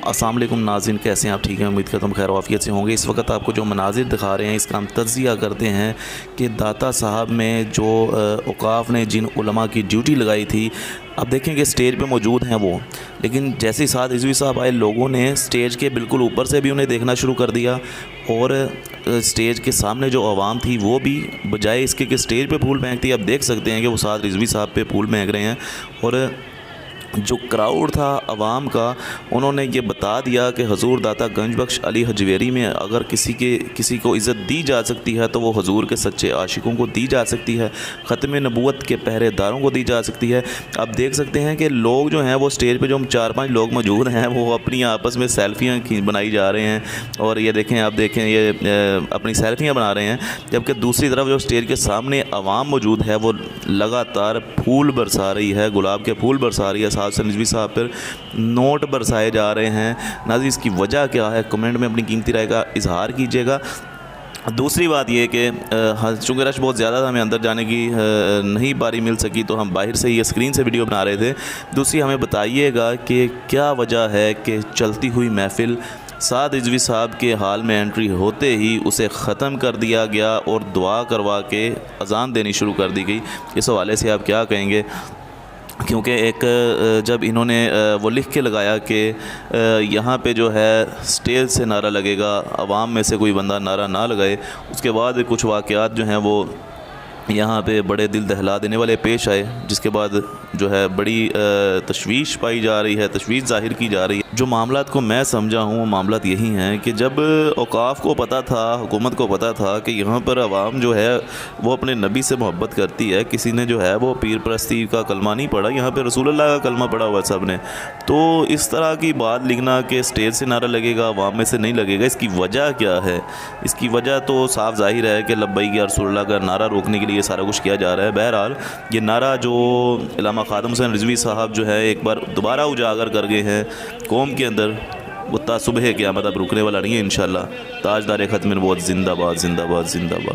अस्सलाम वालेकुम नाज़रीन, कैसे हैं आप? ठीक हैं, उम्मीद करता हूँ खैर आफियत से होंगे। इस वक्त आपको जो मनाजिर दिखा रहे हैं इसका हम तज़किया करते हैं कि दाता साहब में जो औक़ाफ़ ने जिन उलमा की ड्यूटी लगाई थी, अब देखें कि स्टेज पे मौजूद हैं वो, लेकिन जैसे ही साथ रिज़वी साहब आए, लोगों ने स्टेज के बिल्कुल ऊपर से भी उन्हें देखना शुरू कर दिया और स्टेज के सामने जो आवाम थी वो भी बजाय इसके कि स्टेज पे फूल फेंकती, अब देख सकते हैं कि वो साथ रिज़वी साहब पे फूल फेंक रहे हैं। और जो क्राउड था अवाम का, उन्होंने ये बता दिया कि हजूर दाता गंज बख्श अली हजवेरी में अगर किसी को इज़्ज़त दी जा सकती है तो वो हजूर के सच्चे आशिकों को दी जा सकती है, ख़त्म नबूवत के पहरेदारों को दी जा सकती है। अब देख सकते हैं कि लोग जो हैं वो स्टेज पे जो हम 4-5 लोग मौजूद हैं वो अपनी आपस में सेल्फियाँ बनाई जा रहे हैं और ये देखें, आप देखें ये अपनी सेल्फियाँ बना रहे हैं, जबकि दूसरी तरफ जो स्टेज के सामने आवाम मौजूद है वो लगातार फूल बरसा रही है, गुलाब के फूल बरसा रही है, रिज़वी साहब पर नोट बरसाए जा रहे हैं। नाज़रीन, इसकी वजह क्या है, कमेंट में अपनी कीमती राय का इजहार कीजिएगा। दूसरी बात ये कि चूँकि रश बहुत ज़्यादा था, हमें अंदर जाने की नहीं बारी मिल सकी, तो हम बाहर से ही स्क्रीन से वीडियो बना रहे थे। दूसरी, हमें बताइएगा कि क्या वजह है कि चलती हुई महफ़िल साद रिज़वी साहब के हाल में एंट्री होते ही उसे ख़त्म कर दिया गया और दुआ करवा के अज़ान देनी शुरू कर दी गई। इस हवाले से आप क्या कहेंगे? क्योंकि एक जब इन्होंने वो लिख के लगाया कि यहाँ पे जो है स्टेज से नारा लगेगा, आवाम में से कोई बंदा नारा ना लगाए, उसके बाद कुछ वाक़यात जो हैं वो यहाँ पे बड़े दिल दहला देने वाले पेश आए, जिसके बाद जो है बड़ी तशवीश पाई जा रही है, तशवीश ज़ाहिर की जा रही है। जो मामलात को मैं समझा हूँ वो मामलात यही हैं कि जब औक़ाफ़ को पता था, हुकूमत को पता था कि यहाँ पर आवाम जो है वो अपने नबी से मोहब्बत करती है, किसी ने जो है वो पीर परस्ती का कलमा नहीं पढ़ा, यहाँ पर रसूलुल्लाह का कलमा पढ़ा हुआ सब ने, तो इस तरह की बात लिखना कि स्टेज से नारा लगेगा आवाम में से नहीं लगेगा, इसकी वजह क्या है? इसकी वजह तो साफ ज़ाहिर है कि लब्बैक या रसूलुल्लाह का नारा रोकने के लिए ये सारा कुछ किया जा रहा है। बहरहाल ये नारा जो इल्लामा ख़ादम हुसैन रिज़वी साहब जो है एक बार दोबारा उजागर कर गए हैं कौम के अंदर, वो ता सुबह क़यामत अब रुकने वाला नहीं है इंशाअल्लाह। ताजदार ख़त्म नबूवत ज़िंदाबाद ज़िंदाबाद ज़िंदाबाद।